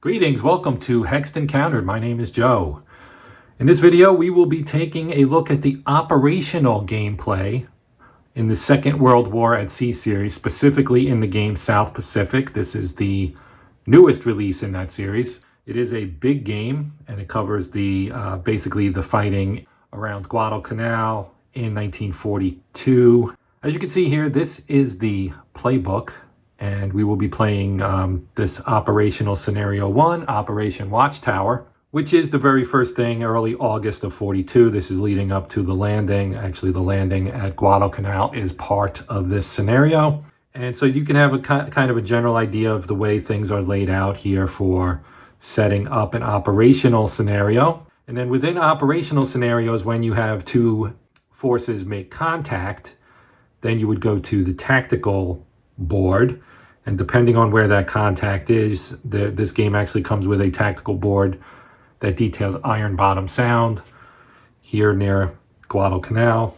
Greetings, welcome to Hexed Encountered. My name is Joe. In this video, we will be taking a look at the operational gameplay in the Second World War at Sea series, specifically in the game South Pacific. This is the newest release in that series. It is a big game, and it covers the basically the fighting around Guadalcanal in 1942. As you can see here, this is the playbook, and we will be playing this operational scenario 1, Operation Watchtower, which is the very first thing, early August of 42. This is leading up to the landing. Actually, the landing at Guadalcanal is part of this scenario. And so you can have a kind of a general idea of the way things are laid out here for setting up an operational scenario. And then within operational scenarios, when you have two forces make contact, then you would go to the tactical board. And depending on where that contact is, this game actually comes with a tactical board that details Iron Bottom Sound here near Guadalcanal.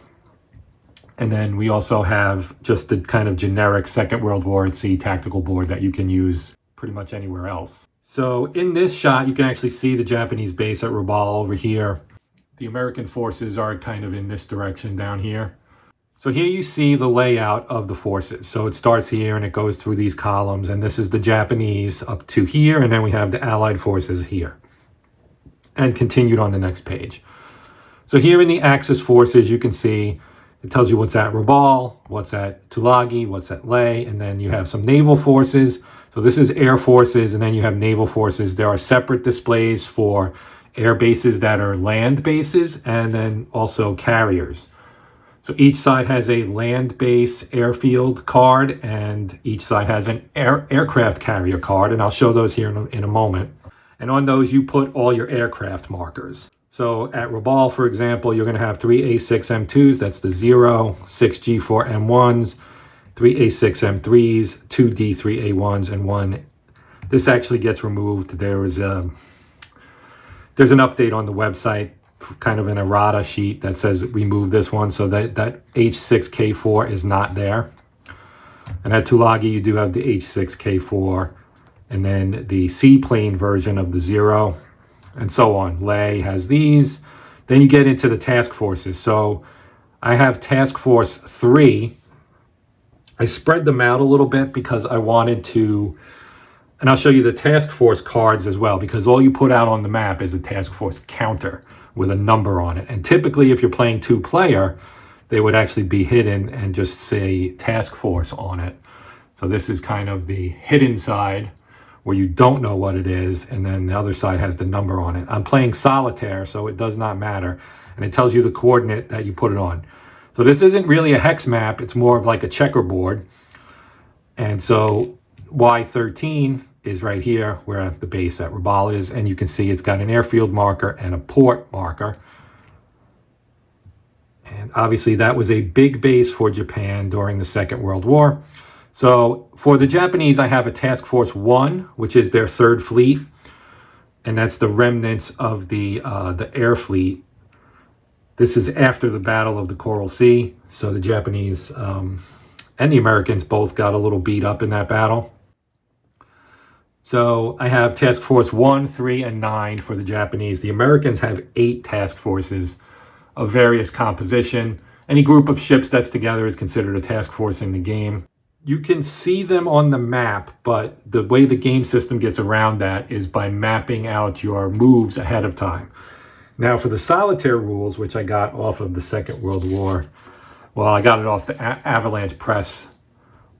And then we also have just the kind of generic Second World War at Sea tactical board that you can use pretty much anywhere else. So in this shot, you can actually see the Japanese base at Rabaul over here. The American forces are kind of in this direction down here. So here you see the layout of the forces. So it starts here and it goes through these columns, and this is the Japanese up to here, and then we have the Allied forces here, and continued on the next page. So here in the Axis forces, you can see it tells you what's at Rabaul, what's at Tulagi, what's at Leh, and then you have some naval forces. So this is air forces, and then you have naval forces. There are separate displays for air bases that are land bases, and then also carriers. So each side has a land base airfield card, and each side has an aircraft carrier card, and I'll show those here in a moment. And on those, you put all your aircraft markers. So at Rabaul, for example, you're going to have 3 A6M2s, that's the 0, 6 G4M1s, 3 A6M3s, 2 D3A1s, and 1. This actually gets removed. There's an update on the website, kind of an errata sheet that says remove this one, so that H6K4 is not there. And at Tulagi, you do have the H6K4, and then the seaplane version of the 0, and so on. Leh has these. Then you get into the task forces. So I have Task Force 3. I spread them out a little bit because I wanted to, and I'll show you the task force cards as well, because all you put out on the map is a task force counter with a number on it. And typically, if you're playing two-player, they would actually be hidden and just say task force on it. So this is kind of the hidden side where you don't know what it is, and then the other side has the number on it. I'm playing solitaire, so it does not matter, and it tells you the coordinate that you put it on. So this isn't really a hex map, it's more of like a checkerboard. And so Y13 is right here where the base at Rabaul is, and you can see it's got an airfield marker and a port marker. And obviously that was a big base for Japan during the Second World War. So for the Japanese, I have a Task Force 1, which is their 3rd fleet, and that's the remnants of the air fleet. This is after the Battle of the Coral Sea, so the Japanese and the Americans both got a little beat up in that battle. So I have Task Force 1, 3, and 9 for the Japanese. The Americans have 8 task forces of various composition. Any group of ships that's together is considered a task force in the game. You can see them on the map, but the way the game system gets around that is by mapping out your moves ahead of time. Now for the solitaire rules, which I got off of the Second World War, well, I got it off the Avalanche Press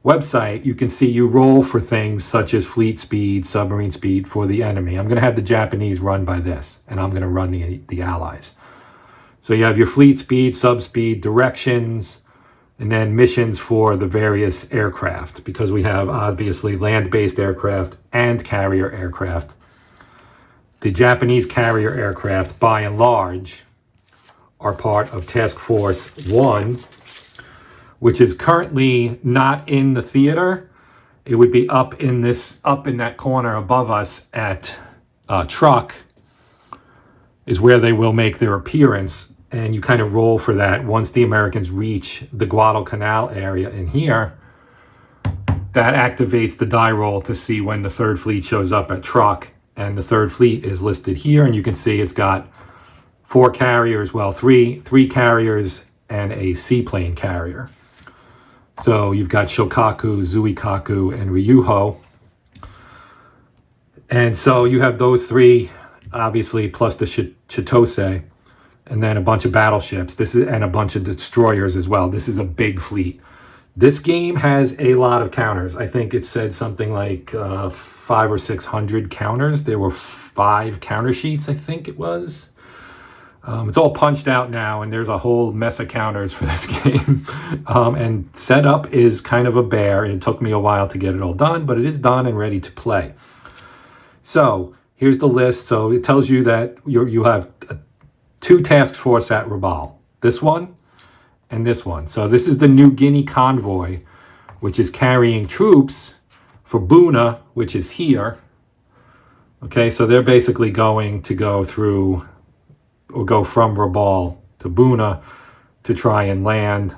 website, you can see you roll for things such as fleet speed, submarine speed for the enemy. I'm going to have the Japanese run by this, and I'm going to run the Allies. So you have your fleet speed, subspeed, directions, and then missions for the various aircraft, because we have obviously land-based aircraft and carrier aircraft. The Japanese carrier aircraft, by and large, are part of Task Force 1, which is currently not in the theater. It would be up in that corner above us at Truck is where they will make their appearance. And you kind of roll for that. Once the Americans reach the Guadalcanal area in here, that activates the die roll to see when the 3rd Fleet shows up at Truck and the Third Fleet is listed here, and you can see it's got 4 carriers, well, three carriers and a seaplane carrier. So you've got Shokaku, Zuikaku, and Ryuho. And so you have those 3, obviously, plus the Chitose, and then a bunch of battleships. And a bunch of destroyers as well. This is a big fleet. This game has a lot of counters. I think it said something like 500 or 600 counters. There were 5 counter sheets, I think it was. It's all punched out now, and there's a whole mess of counters for this game. And setup is kind of a bear. It took me a while to get it all done, but it is done and ready to play. So here's the list. So it tells you that you have 2 task force at Rabaul. This one and this one. So this is the New Guinea convoy, which is carrying troops for Buna, which is here. Okay, so they're basically going to go through, or go from Rabaul to Buna to try and land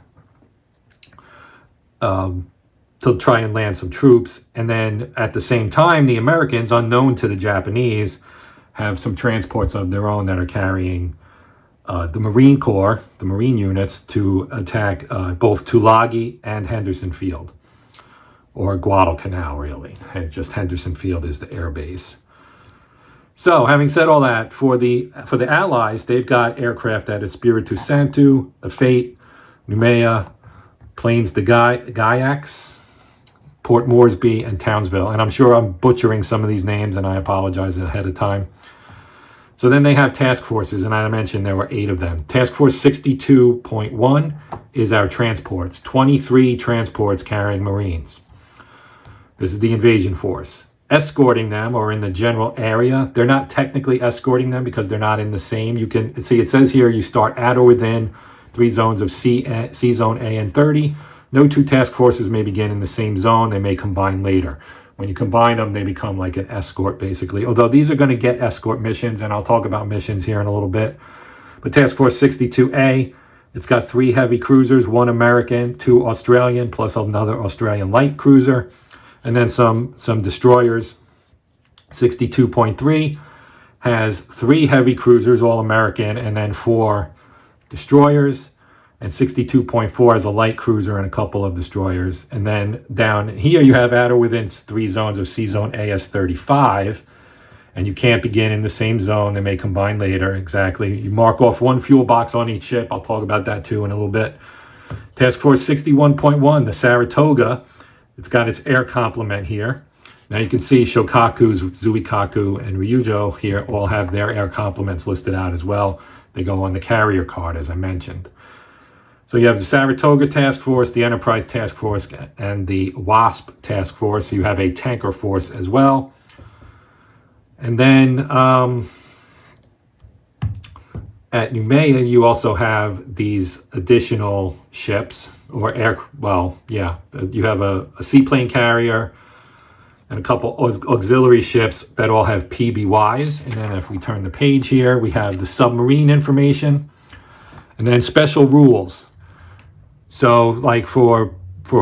some troops. And then at the same time, the Americans, unknown to the Japanese, have some transports of their own that are carrying the Marine Corps, the Marine units, to attack both Tulagi and Henderson Field, or Guadalcanal, really. And just Henderson Field is the air base. So, having said all that, for the Allies, they've got aircraft at Espiritu Santo, Fate, Noumea, Plains de Gaillac, Port Moresby, and Townsville. And I'm sure I'm butchering some of these names, and I apologize ahead of time. So then they have task forces, and I mentioned there were 8 of them. Task Force 62.1 is our transports, 23 transports carrying Marines. This is the invasion force. Escorting them, or in the general area, they're not technically escorting them because they're not in the same. You can see it says here you start at or within 3 zones of C Zone A and 30. No 2 task forces may begin in the same zone. They may combine later. When you combine them, they become like an escort, basically. Although these are going to get escort missions, and I'll talk about missions here in a little bit. But Task Force 62A, it's got 3 heavy cruisers, 1 American, 2 Australian, plus another Australian light cruiser, and then some destroyers. 62.3 has 3 heavy cruisers, all American, and then 4 destroyers. And 62.4 has a light cruiser and a couple of destroyers. And then down here you have at or within 3 zones of C Zone AS-35. And you can't begin in the same zone. They may combine later. Exactly. You mark off 1 fuel box on each ship. I'll talk about that too in a little bit. Task Force 61.1, the Saratoga. It's got its air complement here. Now you can see Shokaku's, Zuikaku, and Ryujo here all have their air complements listed out as well. They go on the carrier card, as I mentioned. So you have the Saratoga Task Force, the Enterprise Task Force, and the WASP Task Force. You have a tanker force as well. And then at Noumea, you also have these additional ships, or you have a seaplane carrier and a couple auxiliary ships that all have PBYs. And then if we turn the page here, we have the submarine information, and then special rules. So like for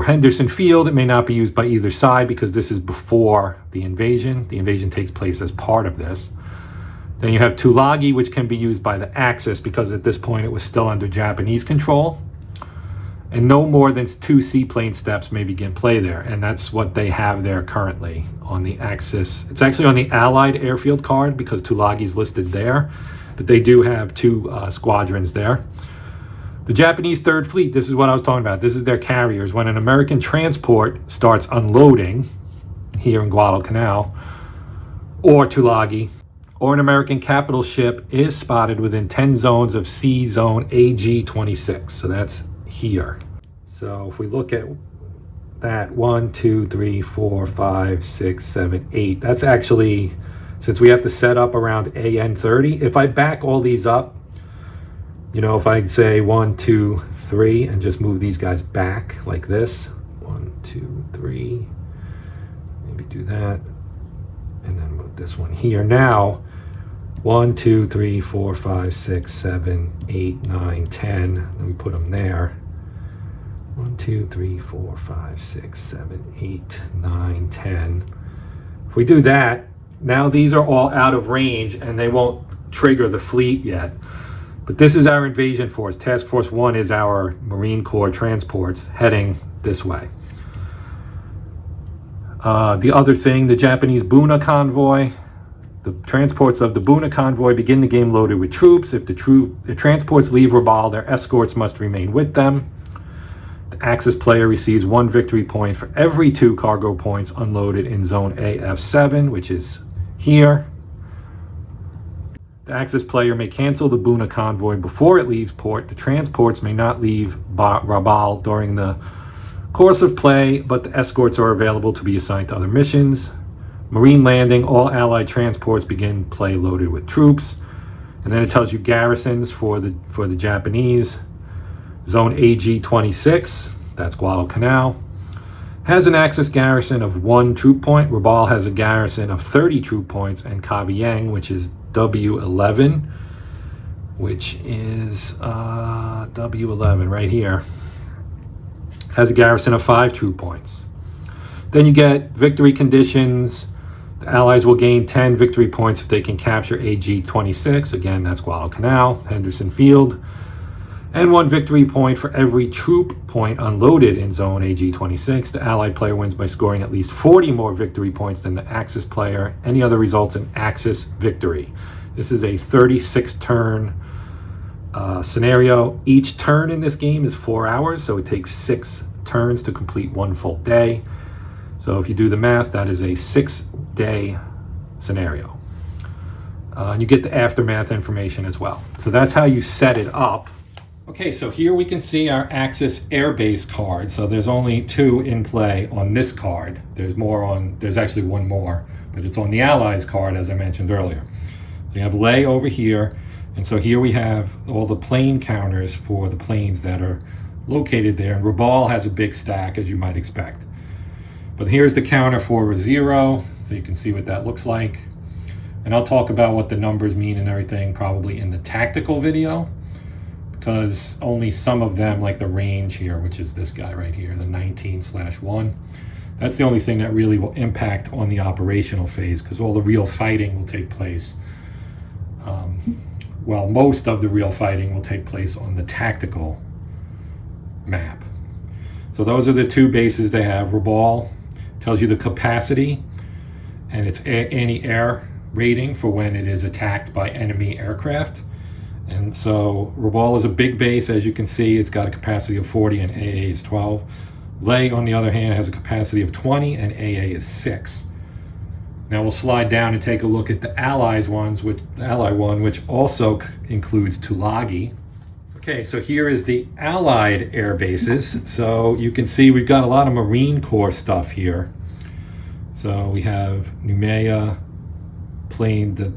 Henderson Field, it may not be used by either side because this is before the invasion. The invasion takes place as part of this. Then you have Tulagi, which can be used by the Axis because at this point it was still under Japanese control. And no more than 2 seaplane steps may begin play there. And that's what they have there currently on the Axis. It's actually on the Allied airfield card because Tulagi's listed there. But they do have 2 squadrons there. The Japanese Third Fleet, this is what I was talking about. This is their carriers. When an American transport starts unloading here in Guadalcanal or Tulagi, or an American capital ship is spotted within 10 zones of C Zone AG-26. So that's here. So if we look at that, 1, 2, 3, 4, 5, 6, 7, 8. That's actually, since we have to set up around AN-30, if I back all these up, you know, if I say 1, 2, 3, and just move these guys back like this, 1, 2, 3, maybe do that, and then move this one here. Now, 1, 2, 3, 4, 5, 6, 7, 8, 9, 10. Then we put them there. 1, 2, 3, 4, 5, 6, 7, 8, 9, 10. If we do that, Now these are all out of range and they won't trigger the fleet yet. But this is our invasion force. Task Force 1 is our Marine Corps transports heading this way. The other thing, the Japanese Buna convoy. The transports of the Buna convoy begin the game loaded with troops. If the transports leave Rabaul, their escorts must remain with them. The Axis player receives 1 victory point for every 2 cargo points unloaded in Zone AF7, which is here. The Axis player may cancel the Buna convoy before it leaves port. The transports may not leave Rabaul during the course of play, but the escorts are available to be assigned to other missions. Marine landing, all Allied transports begin play loaded with troops. And then it tells you garrisons for the Japanese. Zone AG-26, that's Guadalcanal, has an Axis garrison of 1 troop point. Rabaul has a garrison of 30 troop points, and Kavieng, which is W11, which is W11 right here, has a garrison of 5 troop points. Then you get victory conditions. The Allies will gain 10 victory points if they can capture AG-26. Again, that's Guadalcanal, Henderson Field. And 1 victory point for every troop point unloaded in Zone AG-26. The Allied player wins by scoring at least 40 more victory points than the Axis player. Any other results in Axis victory. This is a 36-turn scenario. Each turn in this game is 4 hours, so it takes 6 turns to complete 1 full day. So if you do the math, that is a 6-day scenario. And you get the aftermath information as well. So that's how you set it up. Okay, so here we can see our Axis Airbase card. So there's only 2 in play on this card. There's actually 1 more, but it's on the Allies card, as I mentioned earlier. So you have Ley over here. And so here we have all the plane counters for the planes that are located there. And Rabaul has a big stack, as you might expect. But here's the counter for a 0, so you can see what that looks like. And I'll talk about what the numbers mean and everything probably in the tactical video, because only some of them, like the range here, which is this guy right here, the 19/1, that's the only thing that really will impact on the operational phase, because all the real fighting will take place. Well, most of the real fighting will take place on the tactical map. So those are the 2 bases they have. Rabaul tells you the capacity and its anti-air rating for when it is attacked by enemy aircraft. And so Rabaul is a big base, as you can see. It's got a capacity of 40 and AA is 12. Ley, on the other hand, has a capacity of 20 and AA is 6. Now we'll slide down and take a look at the Ally one, which also includes Tulagi. Okay, so here is the Allied air bases. So you can see we've got a lot of Marine Corps stuff here. So we have Noumea, Plain des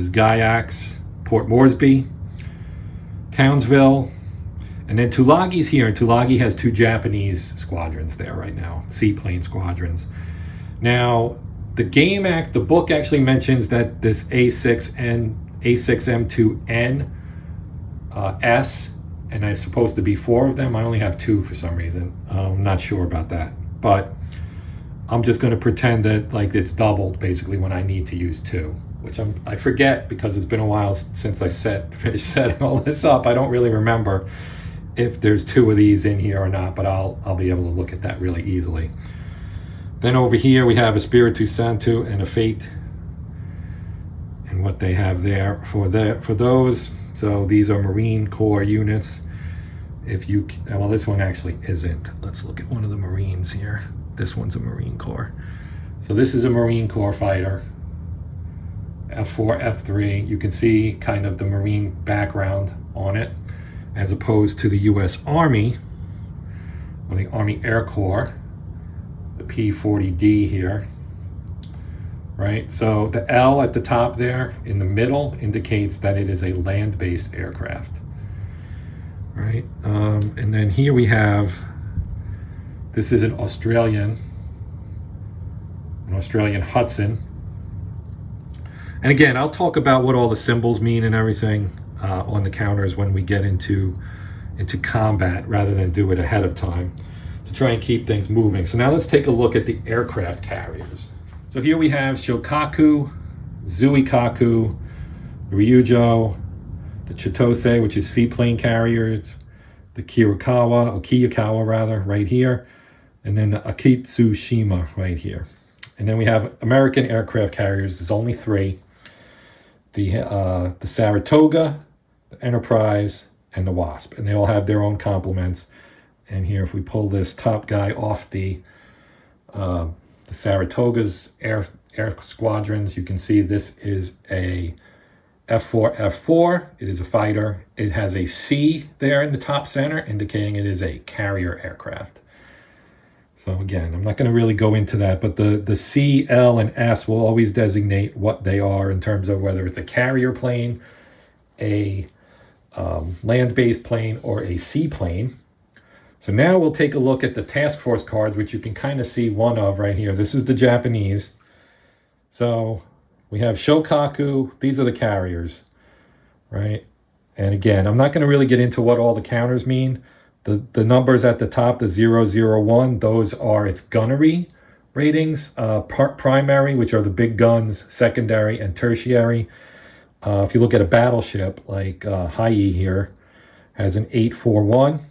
Gaillacs, Port Moresby, Townsville, and then Tulagi's here. And Tulagi has 2 Japanese squadrons there right now, seaplane squadrons. Now, the book actually mentions that this A6M2N S, and it's supposed to be 4 of them. I only have 2 for some reason. I'm not sure about that, but I'm just going to pretend that like it's doubled basically when I need to use 2, which I forget because it's been a while since I finished setting all this up. I don't really remember if there's 2 of these in here or not, but I'll be able to look at that really easily. Then over here we have a Spiritu Santo and a Fate, and what they have there for those. So these are Marine Corps units. Well, this one actually isn't. Let's look at one of the Marines here. This one's a Marine Corps. So this is a Marine Corps fighter, F4, F3. You can see kind of the Marine background on it, as opposed to the U.S. Army, or the Army Air Corps, the P-40D here, right? So the L at the top there in the middle indicates that it is a land-based aircraft, right? And then here we have, this is an Australian Hudson. And again, I'll talk about what all the symbols mean and everything on the counters when we get into combat, rather than do it ahead of time, to try and keep things moving. So now let's take a look at the aircraft carriers. So here we have Shokaku, Zuikaku, Ryujo, the Chitose, which is seaplane carriers, the Kiyakawa rather, right here, and then the Akitsushima right here. And then we have American aircraft carriers. There's only 3. The Saratoga, the Enterprise, and the Wasp. And they all have their own complements. And here, if we pull this top guy off the Saratoga's air squadrons, you can see this is a F4F4. It is a fighter. It has a C there in the top center, indicating it is a carrier aircraft. So again, I'm not going to really go into that, but the C, L, and S will always designate what they are in terms of whether it's a carrier plane, a land-based plane, or a seaplane. So now we'll take a look at the task force cards, which you can kind of see one of right here. This is the Japanese. So we have Shokaku. These are the carriers, right? And again, I'm not going to really get into what all the counters mean. The numbers at the top, the 001, those are its gunnery ratings. Primary, which are the big guns, secondary, and tertiary. If you look at a battleship like Hai here, has an 841.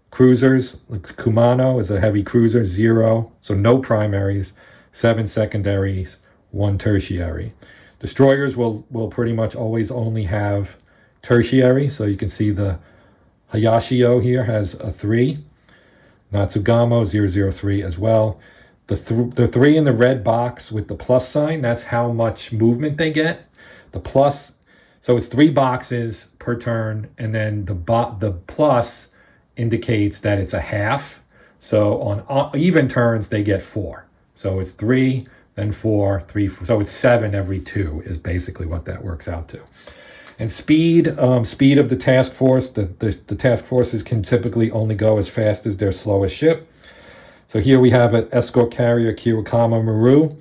Cruisers, like Kumano is a heavy cruiser, 0. So no primaries, 7 secondaries, 1 tertiary. Destroyers will pretty much always only have tertiary. So you can see the Hayashio here has a 3. Natsugamo 003 as well. The 3 in the red box with the plus sign, that's how much movement they get. The plus, so it's 3 boxes per turn, and then the plus indicates that it's a half. So on even turns, they get 4. So it's 3, then 4, 3, 4. So it's 7 every 2 is basically what that works out to. And speed of the task force, the task forces can typically only go as fast as their slowest ship. So here we have an escort carrier, Kirakama Maru.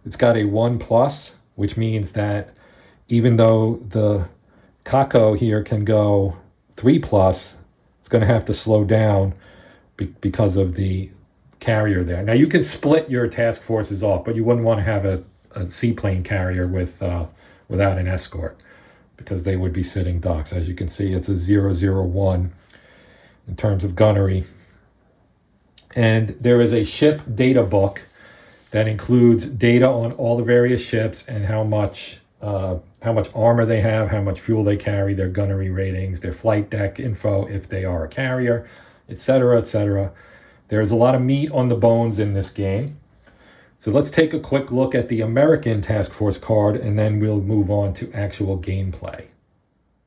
It's got a 1+, which means that even though the Kako here can go 3+, it's going to have to slow down because of the carrier there. Now you can split your task forces off, but you wouldn't want to have a seaplane carrier without an escort, because they would be sitting ducks. As you can see, it's a 001 in terms of gunnery. And there is a ship data book that includes data on all the various ships and how much armor they have, how much fuel they carry, their gunnery ratings, their flight deck info if they are a carrier, etc., etc. There's a lot of meat on the bones in this game. So let's take a quick look at the American Task Force card, and then we'll move on to actual gameplay.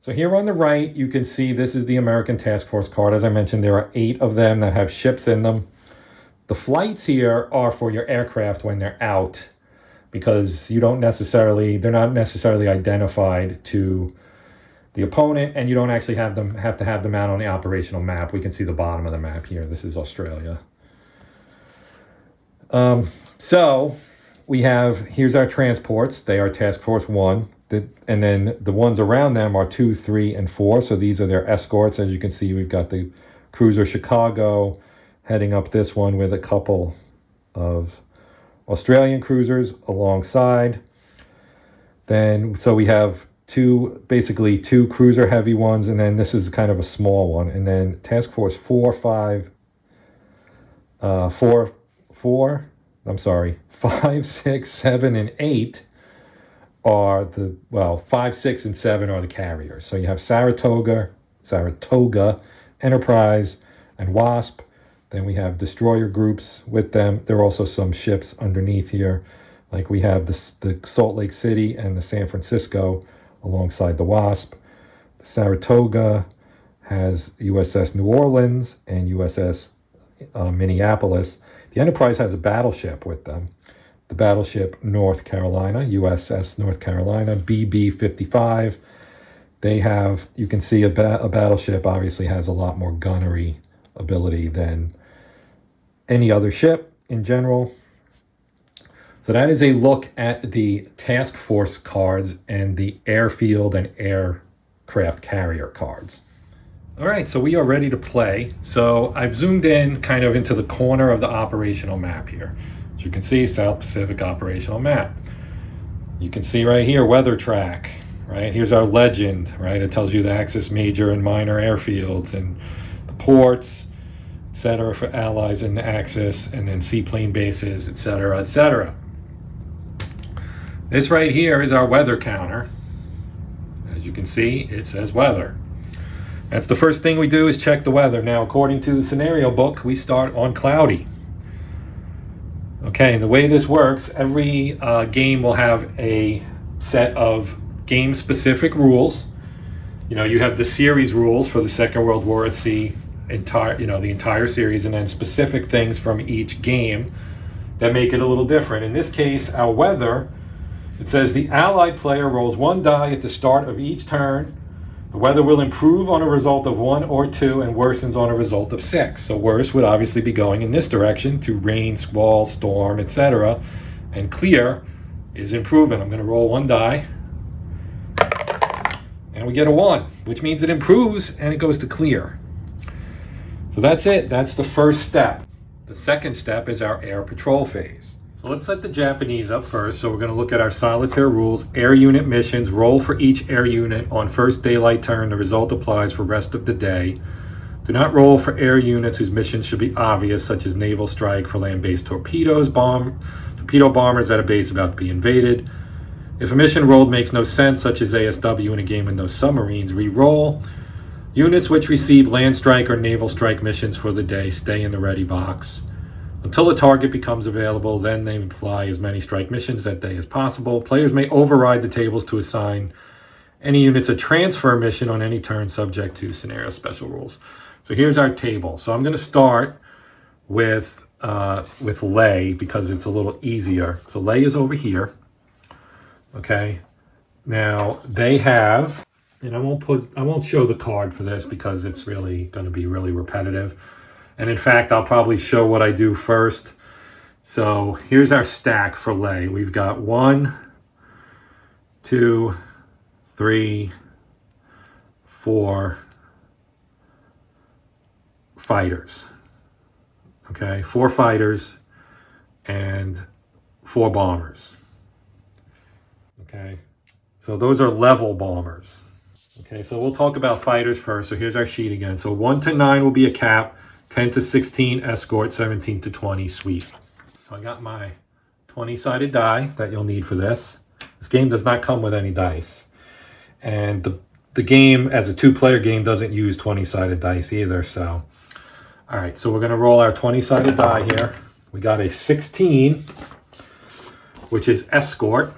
So here on the right, you can see this is the American Task Force card. As I mentioned, there are 8 of them that have ships in them. The flights here are for your aircraft when they're out, because they're not necessarily identified to the opponent, and you don't actually have to have them out on the operational map. We can see the bottom of the map here. This is Australia. So we have, here's our transports. They are Task Force 1. And then the ones around them are 2, 3, and 4. So these are their escorts. As you can see, we've got the cruiser Chicago heading up this one with a couple of Australian cruisers alongside. Then, so we have basically two cruiser heavy ones, and then this is kind of a small one. And then Task Force 4, 5, 6, 7, and 8 are 5, 6, and 7 are the carriers. So you have Saratoga, Enterprise, and Wasp. Then we have destroyer groups with them. There are also some ships underneath here. Like we have the Salt Lake City and the San Francisco alongside the Wasp. The Saratoga has USS New Orleans and USS Minneapolis. The Enterprise has a battleship with them. The battleship North Carolina, USS North Carolina, BB-55. They have, you can see a battleship obviously has a lot more gunnery ability than any other ship in general. So that is a look at the task force cards and the airfield and aircraft carrier cards. All right, so we are ready to play. So I've zoomed in kind of into the corner of the operational map here. As you can see, South Pacific operational map. You can see right here, weather track, right? Here's our legend, right? It tells you the Axis major and minor airfields and the ports, etc. for allies in the Axis, and then seaplane bases, etc., etc. This right here is our weather counter. As you can see, it says weather. That's the first thing we do, is check the weather. Now, according to the scenario book, we start on cloudy. Okay, and the way this works, every game will have a set of game-specific rules. You know, you have the series rules for the Second World War at Sea, the entire series, and then specific things from each game that make it a little different. In this case, our weather, it says the Allied player rolls 1 die at the start of each turn. The weather will improve on a result of 1 or 2 and worsens on a result of 6. So worse would obviously be going in this direction to rain, squall, storm, etc. And clear is improving. I'm going to roll 1 die. And we get a 1, which means it improves and it goes to clear. So that's it. That's the first step. The second step is our air patrol phase. So let's set the Japanese up first. So we're going to look at our solitaire rules. Air unit missions. Roll for each air unit on first daylight turn. The result applies for rest of the day. Do not roll for air units whose missions should be obvious, such as naval strike for land-based torpedoes, torpedo bombers at a base about to be invaded. If a mission rolled makes no sense, such as ASW in a game with no submarines, re-roll. Units which receive land strike or naval strike missions for the day stay in the ready box until a target becomes available. Then they fly as many strike missions that day as possible. Players may override the tables to assign any units a transfer mission on any turn, subject to scenario special rules. So here's our table. So I'm going to start with lay because it's a little easier. So lay is over here. Okay. Now they have, and I won't show the card for this because it's really going to be really repetitive. And in fact, I'll probably show what I do first. So here's our stack for lay. We've got 1, 2, 3, 4 fighters. Okay, 4 fighters and 4 bombers. Okay, so those are level bombers. Okay, so we'll talk about fighters first. So here's our sheet again. So 1 to 9 will be a cap. 10 to 16 escort, 17 to 20 sweep. So I got my 20-sided die that you'll need for this. This game does not come with any dice. And the game, as a 2-player game, doesn't use 20-sided dice either. So, all right, so we're going to roll our 20-sided die here. We got a 16, which is escort.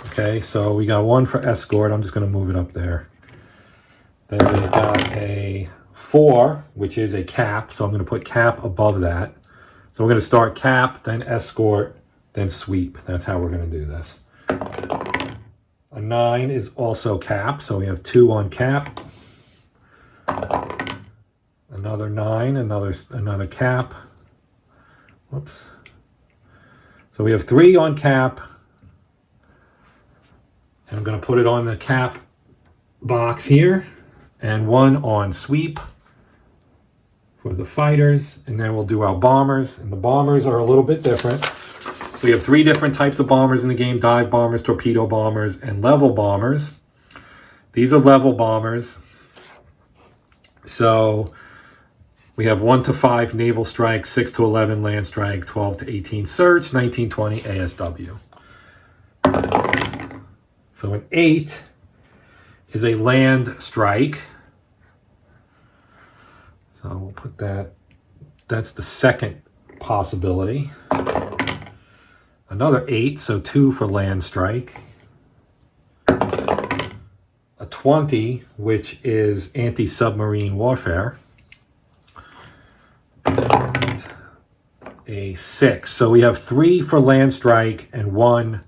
Okay, so we got 1 for escort. I'm just going to move it up there. Then we got a 4, which is a cap, so I'm going to put cap above that. So we're going to start cap, then escort, then sweep. That's how we're going to do this. A 9 is also cap, so we have 2 on cap. Another 9, another cap. Whoops. So we have 3 on cap. And I'm going to put it on the cap box here. And 1 on sweep for the fighters, and then we'll do our bombers, and the bombers are a little bit different. So we have 3 different types of bombers in the game: dive bombers, torpedo bombers, and level bombers. These are level bombers. So we have 1 to 5 naval strike, 6 to 11 land strike, 12 to 18 search, 19, 20 ASW. So an 8 is a land strike. So we'll put that, that's the second possibility. Another 8, so 2 for land strike. A 20, which is anti-submarine warfare. And a 6. So we have 3 for land strike and 1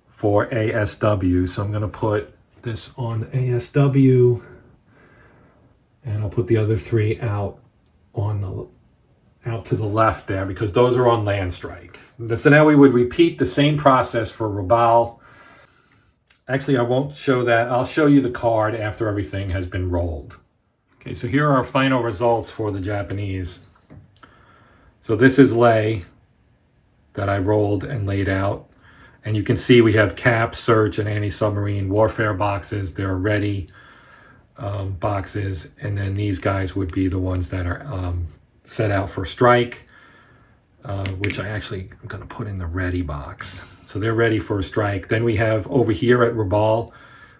for ASW. So I'm going to put this on the ASW. And I'll put the other 3 out to the left there because those are on land strike. So now we would repeat the same process for Raval. Actually, I won't show that. I'll show you the card after everything has been rolled. Okay, so here are our final results for the Japanese. So this is lay that I rolled and laid out. And you can see we have CAP, search, and anti-submarine warfare boxes. They're ready boxes. And then these guys would be the ones that are set out for strike, which I'm going to put in the ready box. So they're ready for a strike. Then we have over here at Rabaul,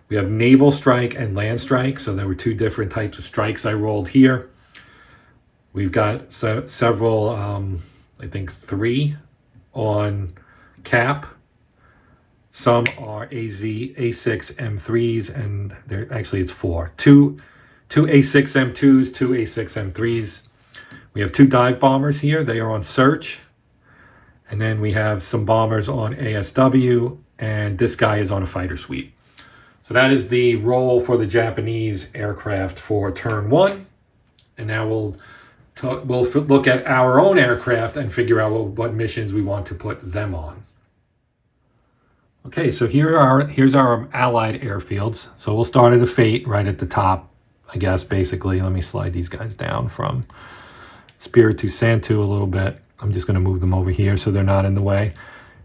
we have naval strike and land strike. So there were two different types of strikes I rolled here. We've got several, I think 3 on CAP. Some are AZ A6 M3s, and it's 4. Two A6 M2s, 2 A6 M3s. We have 2 dive bombers here. They are on search. And then we have some bombers on ASW, and this guy is on a fighter sweep. So that is the roll for the Japanese aircraft for turn 1. And now we'll look at our own aircraft and figure out what missions we want to put them on. Okay, so here's our allied airfields. So we'll start at a Fate right at the top, I guess, basically. Let me slide these guys down from Spiritu Santo a little bit. I'm just going to move them over here so they're not in the way.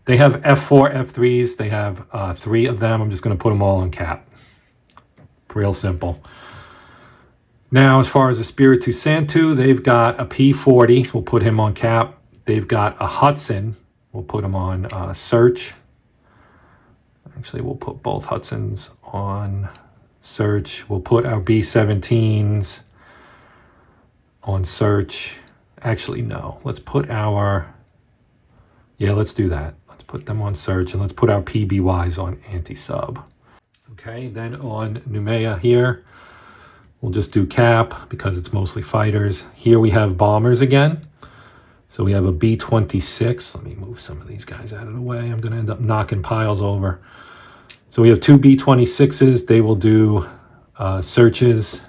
They have F4, F3s. They have 3 of them. I'm just going to put them all on CAP. Real simple. Now, as far as the Spiritu Santo, they've got a P40. We'll put him on CAP. They've got a Hudson. We'll put him on search. Actually, we'll put both Hudsons on search. We'll put our B-17s on search. Actually, no. Let's put let's do that. Let's put them on search, and let's put our PBYs on anti-sub. Okay, then on Noumea here, we'll just do CAP because it's mostly fighters. Here we have bombers again. So we have a B-26. Let me move some of these guys out of the way. I'm going to end up knocking piles over. So we have 2 B-26s. They will do searches,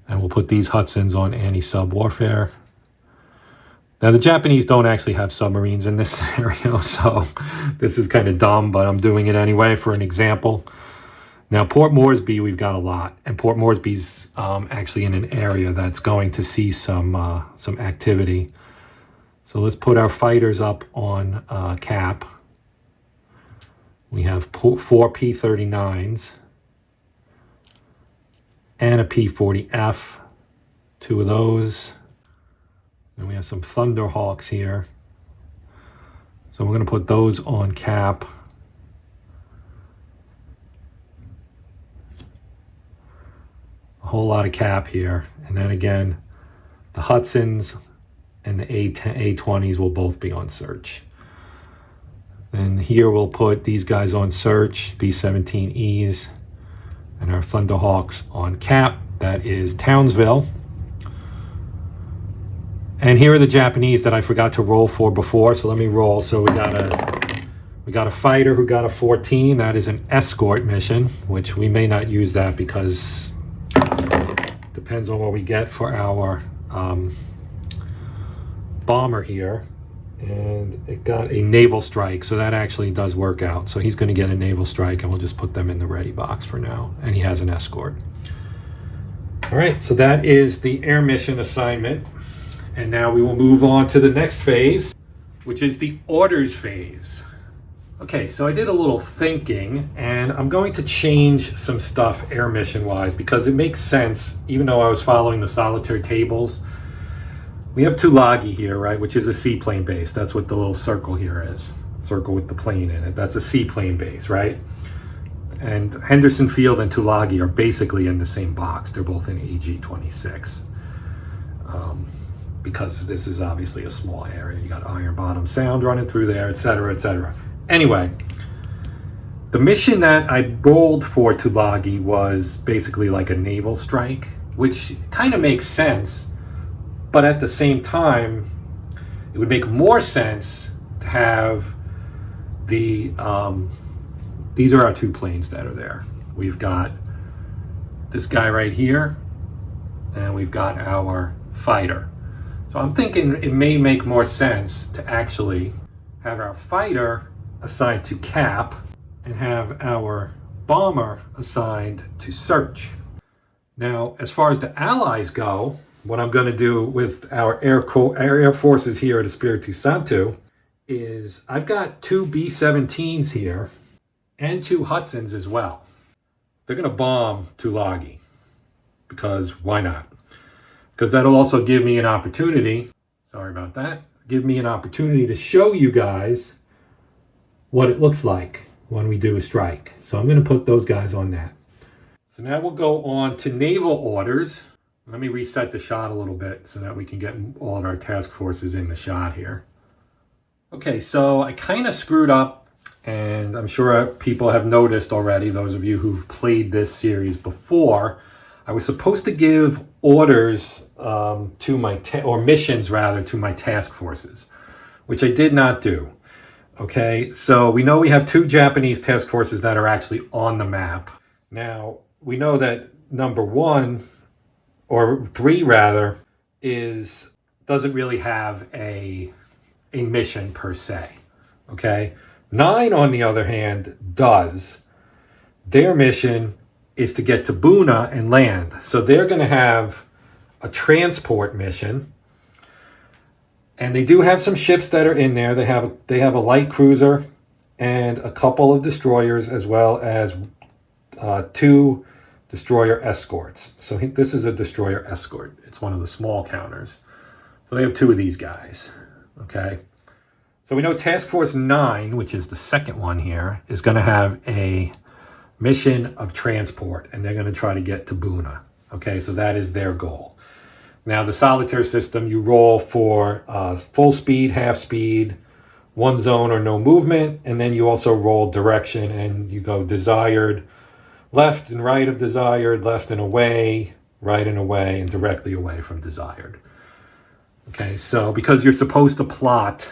and we'll put these Hudsons on anti-sub warfare. Now, the Japanese don't actually have submarines in this scenario, so this is kind of dumb, but I'm doing it anyway for an example. Now, Port Moresby, we've got a lot, and Port Moresby's actually in an area that's going to see some activity. So let's put our fighters up on CAP. We have 4 P-39s and a P-40F, 2 of those. And we have some Thunderhawks here. So we're going to put those on CAP. A whole lot of CAP here. And then again, the Hudsons and the A-20s will both be on search. And here we'll put these guys on search, B-17Es, and our Thunderhawks on CAP. That is Townsville. And here are the Japanese that I forgot to roll for before, so let me roll. So we got a fighter who got a 14. That is an escort mission, which we may not use that because depends on what we get for our bomber here. And it got a naval strike, so that actually does work out. So he's going to get a naval strike, and we'll just put them in the ready box for now. And he has an escort. All right, so that is the air mission assignment. And now we will move on to the next phase, which is the orders phase. Okay, so I did a little thinking, and I'm going to change some stuff air mission wise because it makes sense, even though I was following the solitaire tables. We have Tulagi here, right, which is a seaplane base. That's what the little circle here is. Circle with the plane in it. That's a seaplane base, right? And Henderson Field and Tulagi are basically in the same box. They're both in AG-26. Because this is obviously a small area. You got Iron Bottom Sound running through there, etc., etc. Anyway, the mission that I rolled for Tulagi was basically like a naval strike, which kind of makes sense. But at the same time, it would make more sense to have the, these are our 2 planes that are there. We've got this guy right here, and we've got our fighter. So I'm thinking it may make more sense to actually have our fighter assigned to CAP and have our bomber assigned to search. Now, as far as the allies go, what I'm going to do with our air forces here at Espiritu Santo is I've got 2 B-17s here and 2 Hudsons as well. They're going to bomb Tulagi because why not? Because that'll also give me an opportunity, sorry about that, give me an opportunity to show you guys what it looks like when we do a strike. So I'm going to put those guys on that. So now we'll go on to naval orders. Let me reset the shot a little bit so that we can get all of our task forces in the shot here. Okay, so I kind of screwed up, and I'm sure people have noticed already, those of you who've played this series before. I was supposed to give orders to my, or missions rather, to my task forces, which I did not do. Okay, so we know we have 2 Japanese task forces that are actually on the map. Now, we know that number 1, or 3 rather, doesn't really have a mission per se. Okay, 9 on the other hand does. Their mission is to get to Buna and land. So they're going to have a transport mission. And they do have some ships that are in there. They have a light cruiser and a couple of destroyers, as well as 2 destroyer escorts. So this is a destroyer escort. It's one of the small counters. So they have 2 of these guys. Okay. So we know Task Force 9, which is the second one here, is going to have a mission of transport, and they're going to try to get to Buna. Okay, so that is their goal. Now, the solitaire system, you roll for full speed, half speed, 1 zone or no movement, and then you also roll direction, and you go desired, left and right of desired, left and away, right and away, and directly away from desired. Okay, so because you're supposed to plot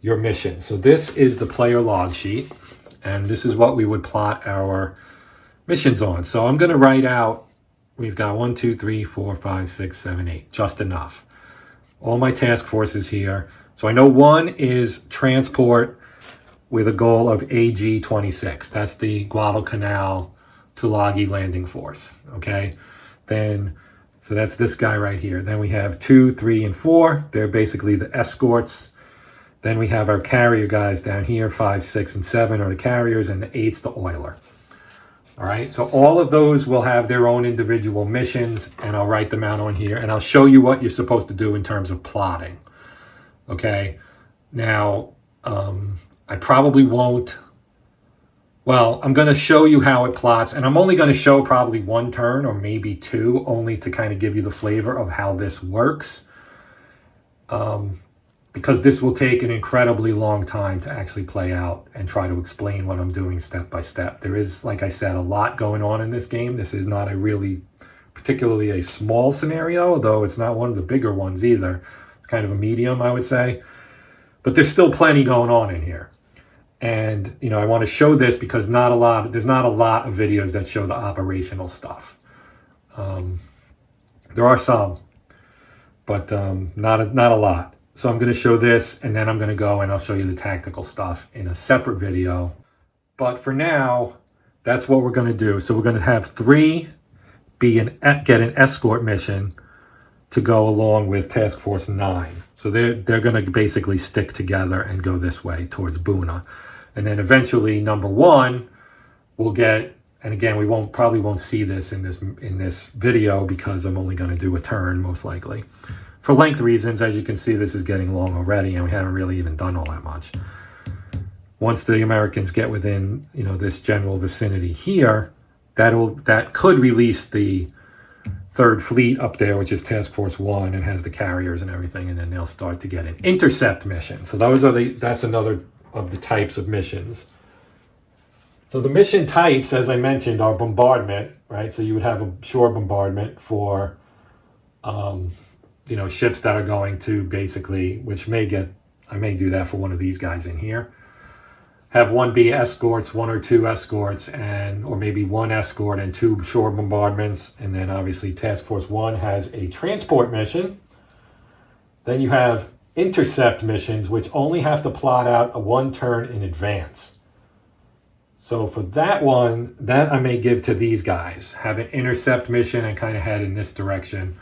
your mission. So this is the player log sheet, and this is what we would plot our missions on. So I'm going to write out, we've got 1, 2, 3, 4, 5, 6, 7, 8, just enough. All my task forces here. So I know 1 is transport with a goal of AG-26. That's the Guadalcanal Tulagi landing force. Okay, then so that's this guy right here. Then we have 2, 3, and 4. They're basically the escorts. Then we have our carrier guys down here. 5, 6, and 7 are the carriers, and the 8's the oiler. All right, so all of those will have their own individual missions, and I'll write them out on here, and I'll show you what you're supposed to do in terms of plotting. Okay, now I probably won't, well, I'm going to show you how it plots, and I'm only going to show probably 1 turn or maybe 2, only to kind of give you the flavor of how this works. Because this will take an incredibly long time to actually play out and try to explain what I'm doing step by step. There is, like I said, a lot going on in this game. This is not a really, particularly a small scenario, though it's not one of the bigger ones either. It's kind of a medium, I would say. But there's still plenty going on in here. And, you know, I want to show this because there's not a lot of videos that show the operational stuff. There are some, but not a lot. So I'm going to show this, and then I'm going to go and I'll show you the tactical stuff in a separate video. But for now, that's what we're going to do. So we're going to have 3 get an escort mission to go along with Task Force 9. So they're going to basically stick together and go this way towards Buna. And then eventually number 1 will get, and again, we probably won't see this in this video because I'm only going to do a turn most likely. For length reasons, as you can see, this is getting long already, and we haven't really even done all that much. Once the Americans get within, you know, this general vicinity here, that could release the 3rd Fleet up there, which is Task Force 1, and has the carriers and everything, and then they'll start to get an intercept mission. So that's another of the types of missions. So the mission types, as I mentioned, are bombardment, right? So you would have a shore bombardment for you know, ships that are going to basically, which I may do that for one of these guys in here. Have 1B escorts, 1 or 2 escorts, or maybe 1 escort and 2 shore bombardments. And then obviously Task Force 1 has a transport mission. Then you have intercept missions, which only have to plot out a 1 turn in advance. So for that one, that I may give to these guys. Have an intercept mission and kind of head in this direction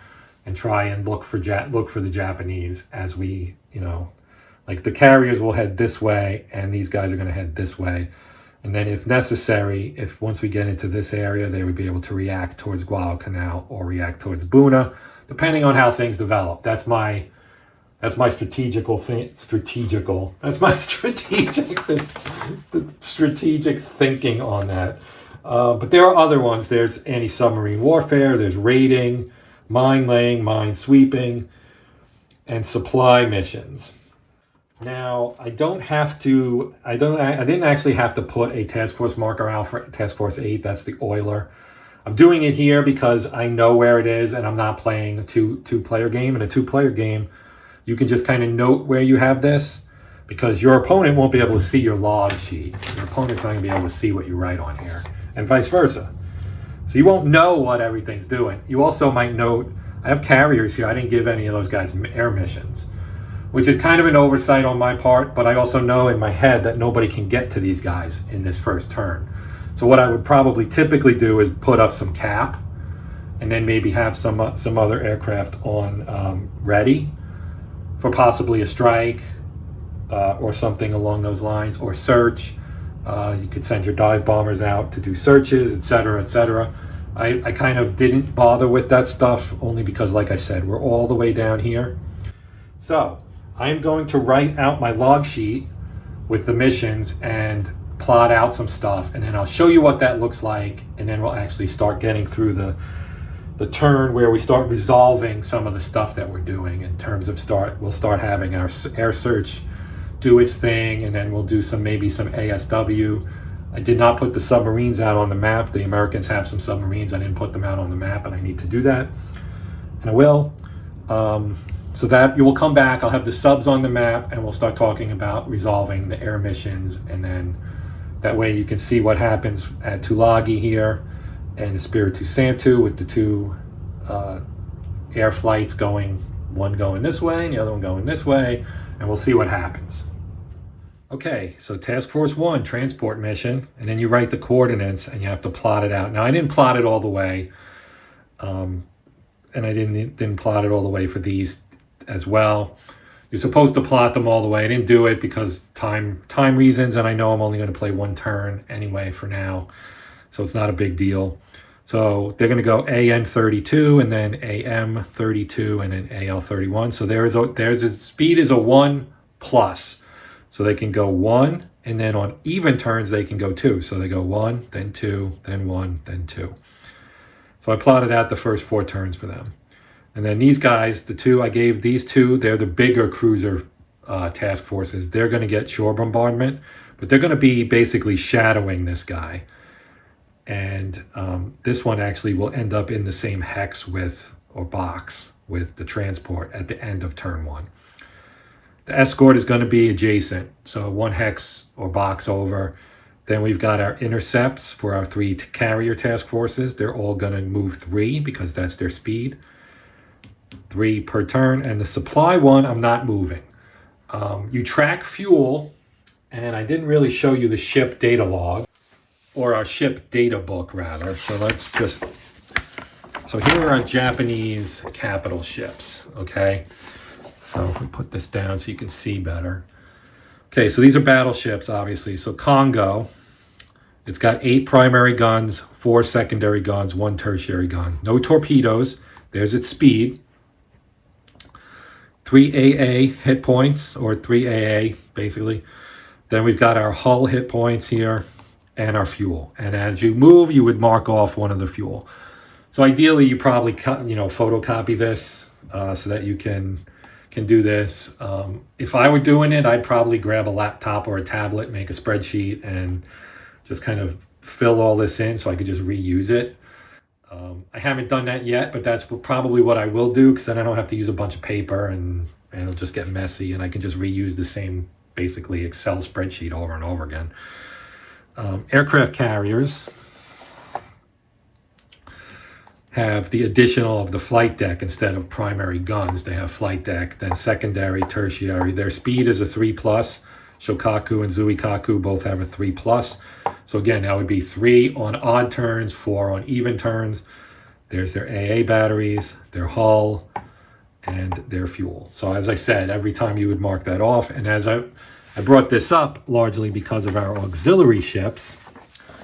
and try and look for the Japanese as we, you know, Like the carriers will head this way and these guys are going to head this way. And then if necessary, if once we get into this area, they would be able to react towards Guadalcanal or react towards Buna, depending on how things develop. That's my strategical thing. That's my strategic thinking on that. But there are other ones. There's anti-submarine warfare. There's raiding, mine laying, mine sweeping, and supply missions. Now, I didn't actually have to put a task force marker out for Task Force 8. That's the Oiler. I'm doing it here because I know where it is and I'm not playing a two-player game. In a two-player game, you can just kind of note where you have this because your opponent won't be able to see your log sheet. Your opponent's not going to be able to see what you write on here, and vice versa. So you won't know what everything's doing. You also might note, I have carriers here. I didn't give any of those guys air missions, which is kind of an oversight on my part, but I also know in my head that nobody can get to these guys in this first turn. So what I would probably typically do is put up some cap and then maybe have some other aircraft on ready for possibly a strike or something along those lines, or search. You could send your dive bombers out to do searches, etc., etc. I kind of didn't bother with that stuff only because, like I said, we're all the way down here. So I'm going to write out my log sheet with the missions and plot out some stuff, and then I'll show you what that looks like, and then we'll actually start getting through the turn where we start resolving some of the stuff that we're doing in terms of we'll start having our air search do its thing, and then we'll do maybe some ASW. I did not put the submarines out on the map. The Americans have some submarines. I didn't put them out on the map, and I need to do that, and I will. So that you will come back, I'll have the subs on the map, and we'll start talking about resolving the air missions, and then that way you can see what happens at Tulagi here and Espiritu Santo with the two air flights one going this way and the other one going this way, and we'll see what happens. Okay, so Task Force 1, transport mission, and then you write the coordinates and you have to plot it out. Now I didn't plot it all the way, and I didn't plot it all the way for these as well. You're supposed to plot them all the way. I didn't do it because time reasons, and I know I'm only going to play one turn anyway for now, so it's not a big deal. So they're going to go AN 32 and then AM 32 and then AL 31. So there's a speed is a 1+, so they can go 1, and then on even turns they can go 2. So they go 1, then 2, then 1, then 2. So I plotted out the first 4 turns for them. And then these guys, I gave these two, they're the bigger cruiser task forces. They're going to get shore bombardment, but they're going to be basically shadowing this guy. And this one actually will end up in the same hex box with the transport at the end of turn 1. The escort is going to be adjacent, so 1 hex or box over. Then we've got our intercepts for our 3 carrier task forces. They're all going to move 3 because that's their speed. 3 per turn, and the supply one I'm not moving. You track fuel, and I didn't really show you the ship data log, or our ship data book rather. So here are our Japanese capital ships, okay? So if we put this down so you can see better. Okay, so these are battleships, obviously. So Congo, it's got 8 primary guns, 4 secondary guns, 1 tertiary gun. No torpedoes. There's its speed. 3 AA hit points, or 3 AA basically. Then we've got our hull hit points here and our fuel. And as you move, you would mark off one of the fuel. So ideally, you probably photocopy this so that you can do this. If I were doing it, I'd probably grab a laptop or a tablet, make a spreadsheet, and just kind of fill all this in so I could just reuse it. I haven't done that yet, but that's probably what I will do, because then I don't have to use a bunch of paper and it'll just get messy, and I can just reuse the same basically Excel spreadsheet over and over again. Aircraft carriers have the additional of the flight deck instead of primary guns. They have flight deck, then secondary, tertiary. Their speed is a 3+. Shokaku and Zuikaku both have a 3+. So again, that would be 3 on odd turns, 4 on even turns. There's their AA batteries, their hull, and their fuel. So as I said, every time you would mark that off, and as I brought this up largely because of our auxiliary ships,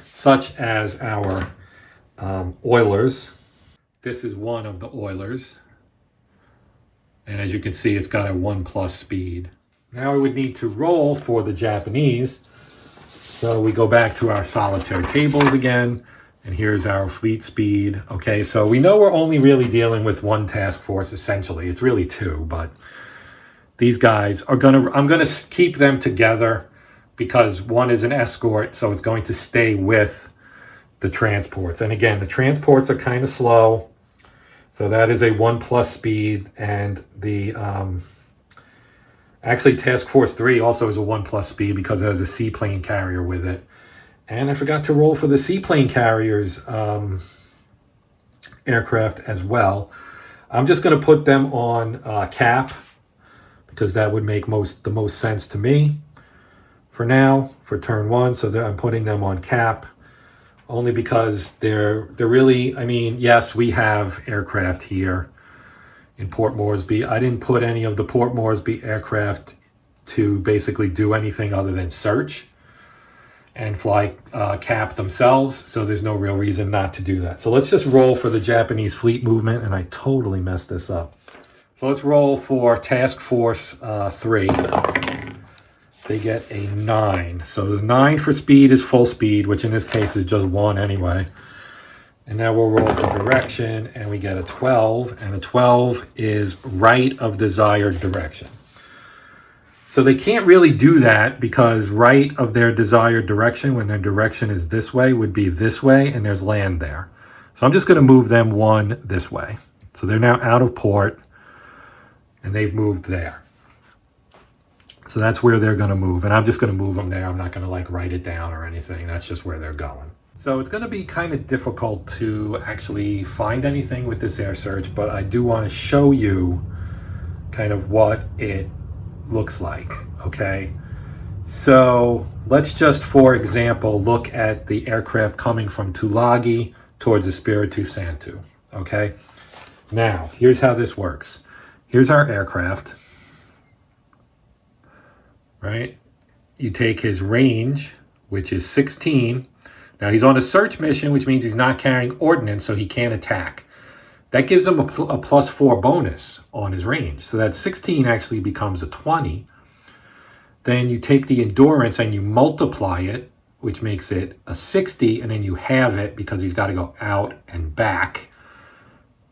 such as our oilers. This is one of the oilers. And as you can see, it's got a 1+ speed. Now we would need to roll for the Japanese. So we go back to our solitaire tables again. And here's our fleet speed. Okay, so we know we're only really dealing with one task force, essentially. It's really two, but these guys are I'm gonna keep them together because one is an escort, so it's going to stay with the transports. And again, the transports are kind of slow. So that is a 1+ speed, and the actually Task Force 3 also is a 1+ speed because it has a seaplane carrier with it. And I forgot to roll for the seaplane carriers aircraft as well. I'm just going to put them on cap because that would make the most sense to me for now, for turn one. So I'm putting them on cap only because they're really, I mean, yes, we have aircraft here in Port Moresby. I didn't put any of the Port Moresby aircraft to basically do anything other than search and fly cap themselves, so there's no real reason not to do that. So let's just roll for the Japanese fleet movement, and I totally messed this up. So let's roll for Task Force 3. They get a 9. So the 9 for speed is full speed, which in this case is just 1 anyway. And now we'll roll for direction, and we get a 12, and a 12 is right of desired direction. So they can't really do that because right of their desired direction, when their direction is this way, would be this way, and there's land there. So I'm just going to move them 1 this way. So they're now out of port, and they've moved there. So that's where they're going to move, and I'm just going to move them there. I'm not going to like write it down or anything. That's just where they're going. So it's going to be kind of difficult to actually find anything with this air search, but I do want to show you kind of what it looks like. Okay, so let's just, for example, look at the aircraft coming from Tulagi towards Espiritu Santo. Okay, now here's how this works. Here's our aircraft, right? You take his range, which is 16. Now he's on a search mission, which means he's not carrying ordnance, so he can't attack. That gives him a +4 bonus on his range. So that 16 actually becomes a 20. Then you take the endurance and you multiply it, which makes it a 60, and then you halve it because he's got to go out and back.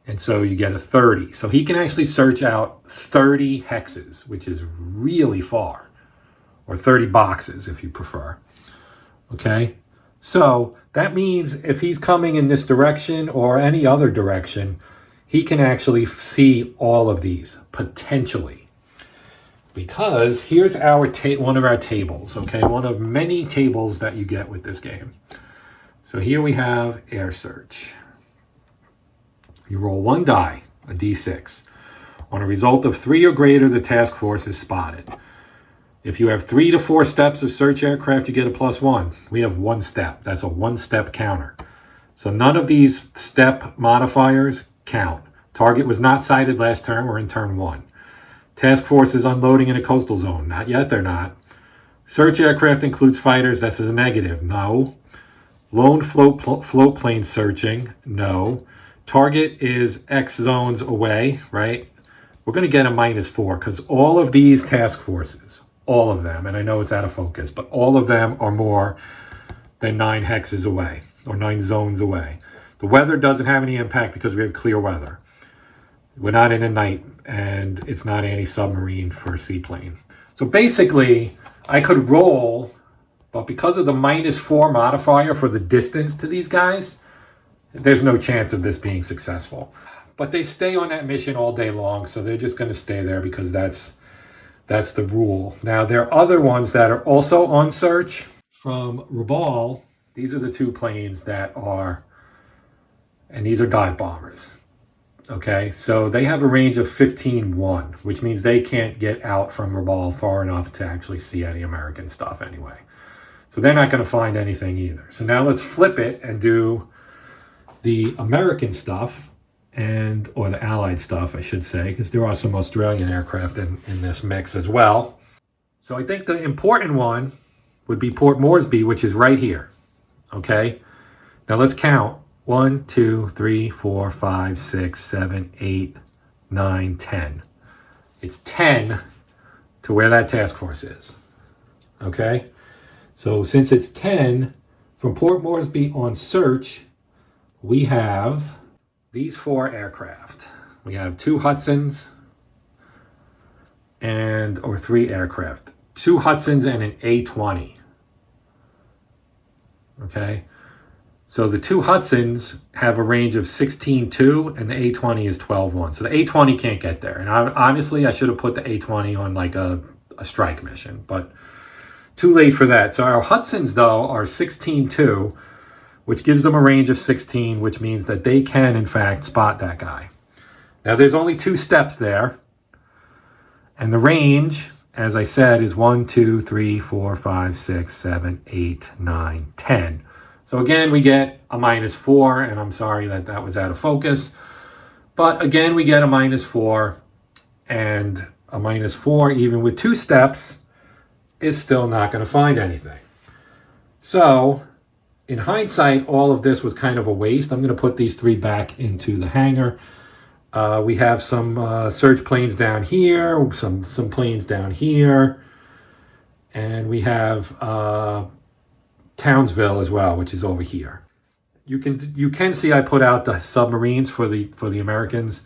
And so you get a 30. So he can actually search out 30 hexes, which is really far, or 30 boxes if you prefer. Okay? So that means if he's coming in this direction or any other direction, he can actually see all of these potentially. Because here's our one of our tables, okay? One of many tables that you get with this game. So here we have air search. You roll 1 die, a d6. On a result of 3 or greater, the task force is spotted. If you have 3 to 4 steps of search aircraft, you get a +1. We have 1 step. That's a 1-step counter. So none of these step modifiers count. Target was not sighted last turn. We're in turn 1. Task force is unloading in a coastal zone. Not yet, they're not. Search aircraft includes fighters. This is a negative. No. Lone float plane searching. No. Target is X zones away, right? We're going to get a -4 because all of these task forces, all of them, and I know it's out of focus, but all of them are more than 9 hexes away or 9 zones away. The weather doesn't have any impact because we have clear weather. We're not in a night, and it's not anti-submarine for seaplane. So basically, I could roll, but because of the -4 modifier for the distance to these guys, there's no chance of this being successful. But they stay on that mission all day long, so they're just going to stay there because that's the rule. Now, there are other ones that are also on search from Rabaul. These are the 2 planes that are, and these are dive bombers. Okay, so they have a range of 15-1, which means they can't get out from Rabaul far enough to actually see any American stuff anyway. So they're not going to find anything either. So now let's flip it and do the American stuff. or the Allied stuff, I should say, because there are some Australian aircraft in this mix as well. So I think the important one would be Port Moresby, which is right here. Okay, now let's count. 1, 2, 3, 4, 5, 6, 7, 8, 9, 10. It's 10 to where that task force is. Okay, so since it's 10 from Port Moresby on search, we have these 4 aircraft. We have 2 Hudsons or 3 aircraft. 2 Hudsons and an A-20. Okay, so the 2 Hudsons have a range of 16.2 and the A-20 is 12.1. So the A-20 can't get there. And honestly, I should have put the A-20 on like a strike mission, but too late for that. So our Hudsons, though, are 16.2, which gives them a range of 16, which means that they can, in fact, spot that guy. Now, there's only 2 steps there. And the range, as I said, is 1, 2, 3, 4, 5, 6, 7, 8, 9, 10. So again, we get a -4, and I'm sorry that that was out of focus. But again, we get a -4, and a -4, even with 2 steps, is still not going to find anything. So in hindsight, all of this was kind of a waste. I'm going to put these 3 back into the hangar. We have some search planes down here, some planes down here, and we have Townsville as well, which is over here. You can see I put out the submarines for the Americans.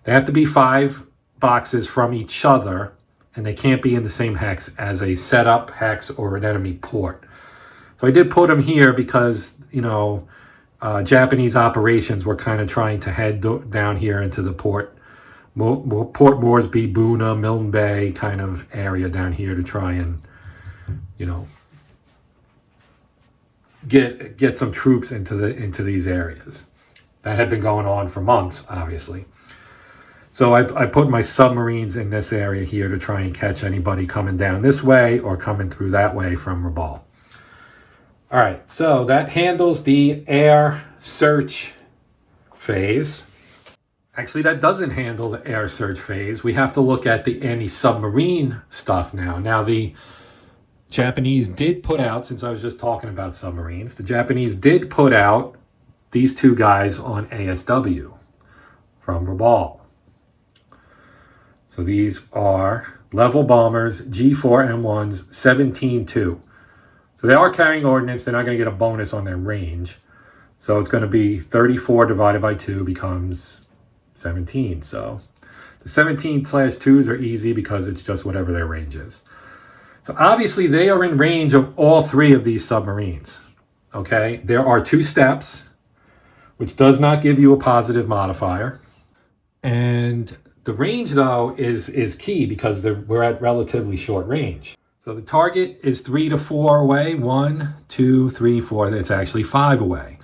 They have to be 5 boxes from each other, and they can't be in the same hex as a setup hex or an enemy port. So I did put them here because, you know, Japanese operations were kind of trying to head down here into the Port Moresby, Boona, Milne Bay kind of area down here to try and, you know, get some troops into these areas. That had been going on for months, obviously. So I put my submarines in this area here to try and catch anybody coming down this way or coming through that way from Rabaul. All right, so that handles the air search phase. Actually, that doesn't handle the air search phase. We have to look at the anti-submarine stuff now. Now, the Japanese did put out, since I was just talking about submarines, the Japanese did put out these 2 guys on ASW from Rabaul. So these are level bombers, G4M1s, 17.2. So they are carrying ordnance. They're not going to get a bonus on their range. So it's going to be 34 divided by 2 becomes 17. So the 17/2s are easy because it's just whatever their range is. So obviously they are in range of all 3 of these submarines. Okay, there are 2 steps, which does not give you a positive modifier. And the range, though, is key because we're at relatively short range. So the target is 3 to 4 away. 1, 2, 3, 4. That's actually 5 away.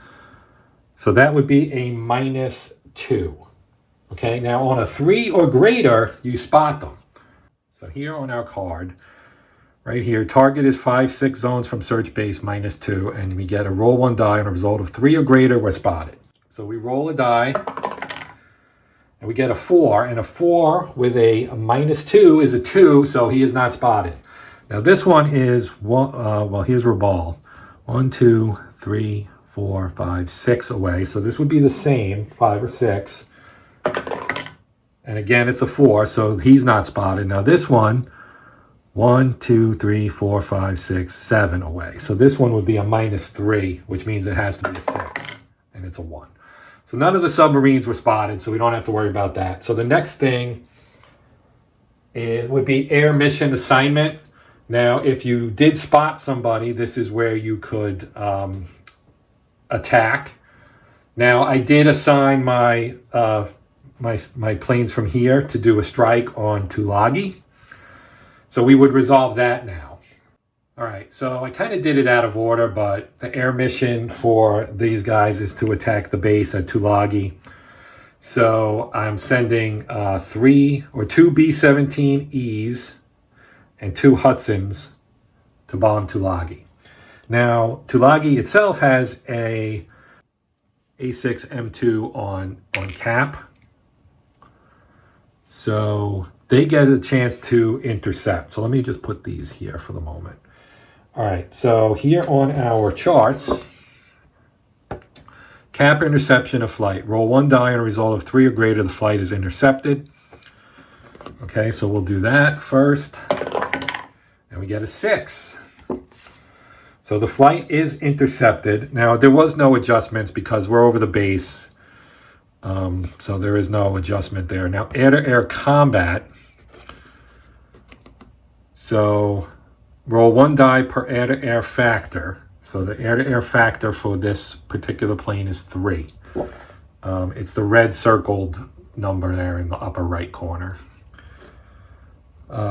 So that would be a -2. Okay, now on a 3 or greater, you spot them. So here on our card, right here, target is 5, 6 zones from search base -2, and we get a roll 1 die on a result of 3 or greater, we're spotted. So we roll a die, and we get a 4, and a 4 with a -2 is a 2, so he is not spotted. Now this one is, well, here's Rabaul. 1, 2, 3, 4, 5, 6 away. So this would be the same, 5 or 6. And again, it's a 4, so he's not spotted. Now this one, 1, 2, 3, 4, 5, 6, 7 away. So this one would be a -3, which means it has to be a 6, and it's a 1. So none of the submarines were spotted, so we don't have to worry about that. So the next thing would be air mission assignment. Now, if you did spot somebody, this is where you could attack. Now, I did assign my my planes from here to do a strike on Tulagi. So we would resolve that now. All right, so I kind of did it out of order, but the air mission for these guys is to attack the base at Tulagi. So I'm sending 2 B-17Es and 2 Hudsons to bomb Tulagi. Now, Tulagi itself has a A6 M2 on cap. So they get a chance to intercept. So let me just put these here for the moment. All right, so here on our charts, cap interception of flight. Roll 1 die on a result of 3 or greater, the flight is intercepted. Okay, so we'll do that first. And we get a 6. So the flight is intercepted. Now, there was no adjustments because we're over the base. So there is no adjustment there. Now, air-to-air combat. So roll 1 die per air-to-air factor. So the air-to-air factor for this particular plane is 3. It's the red circled number there in the upper right corner.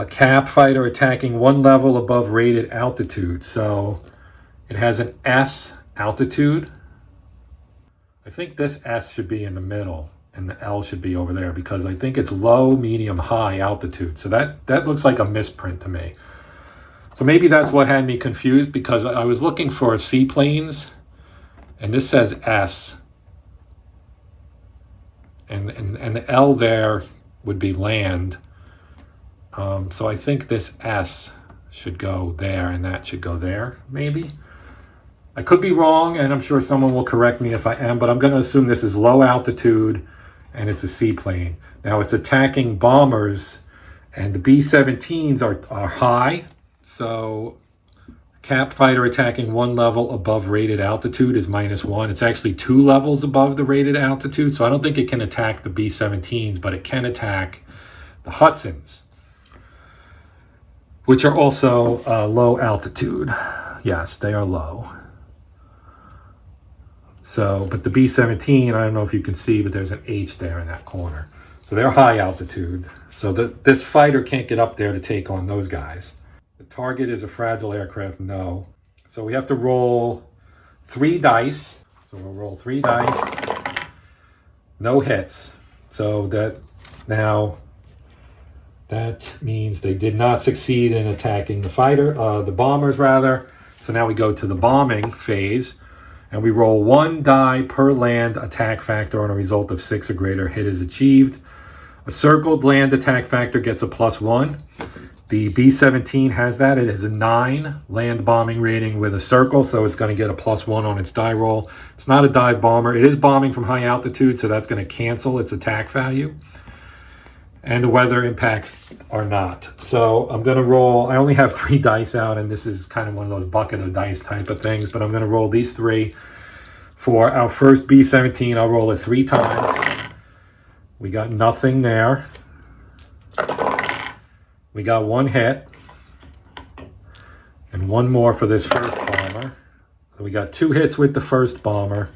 Cap fighter attacking 1 level above rated altitude. So it has an S altitude. I think this S should be in the middle and the L should be over there because I think it's low, medium, high altitude. So that looks like a misprint to me. So maybe that's what had me confused because I was looking for seaplanes and this says S. And the L there would be land. So I think this S should go there and that should go there, maybe. I could be wrong, and I'm sure someone will correct me if I am, but I'm going to assume this is low altitude and it's a seaplane. Now it's attacking bombers, and the B-17s are high. So cap fighter attacking 1 level above rated altitude is -1. It's actually 2 levels above the rated altitude, so I don't think it can attack the B-17s, but it can attack the Hudsons, which are also low altitude. Yes, they are low. So, but the B-17, I don't know if you can see, but there's an H there in that corner. So they're high altitude. So this fighter can't get up there to take on those guys. The target is a fragile aircraft, no. So we have to roll 3 dice. So we'll roll 3 dice. No hits. So that means they did not succeed in attacking the fighter, the bombers rather. So now we go to the bombing phase. And we roll 1 die per land attack factor on a result of 6 or greater. Hit is achieved. A circled land attack factor gets a +1. The B-17 has that. It has a 9 land bombing rating with a circle, so it's going to get a +1 on its die roll. It's not a dive bomber. It is bombing from high altitude, so that's going to cancel its attack value. And the weather impacts are not. So I'm going to roll, I only have 3 dice out, and this is kind of one of those bucket of dice type of things, but I'm going to roll these 3. For our first B-17, I'll roll it 3 times. We got nothing there. We got 1 hit. And 1 more for this first bomber. So we got 2 hits with the first bomber.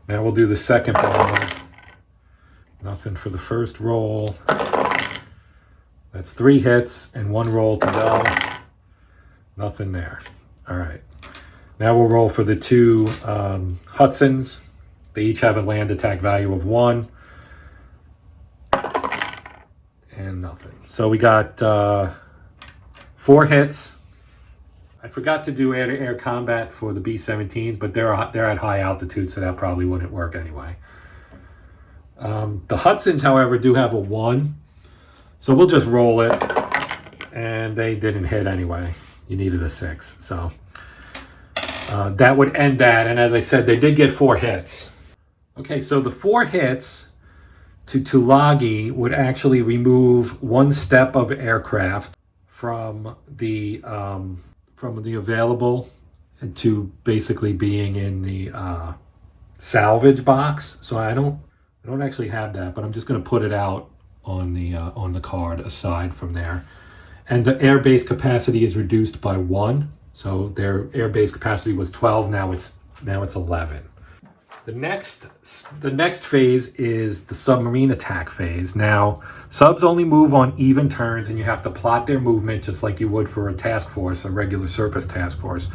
Now we'll do the second bomber. Nothing for the first roll. That's 3 hits and 1 roll to go. Nothing there. All right. Now we'll roll for the 2 Hudsons. They each have a land attack value of 1. And nothing. So we got 4 hits. I forgot to do air-to-air combat for the B-17s, but they're at high altitude, so that probably wouldn't work anyway. The Hudsons, however, do have a 1. So we'll just roll it. And they didn't hit anyway. You needed a 6. So that would end that. And as I said, they did get 4 hits. Okay, so the 4 hits to Tulagi would actually remove 1 step of aircraft from the available to basically being in the salvage box. So I don't actually have that, but I'm just going to put it out on the card aside from there. And the airbase capacity is reduced by 1. So their airbase capacity was 12. Now it's 11. The next phase is the submarine attack phase. Now, subs only move on even turns, and you have to plot their movement just like you would for a task force, a regular surface task force.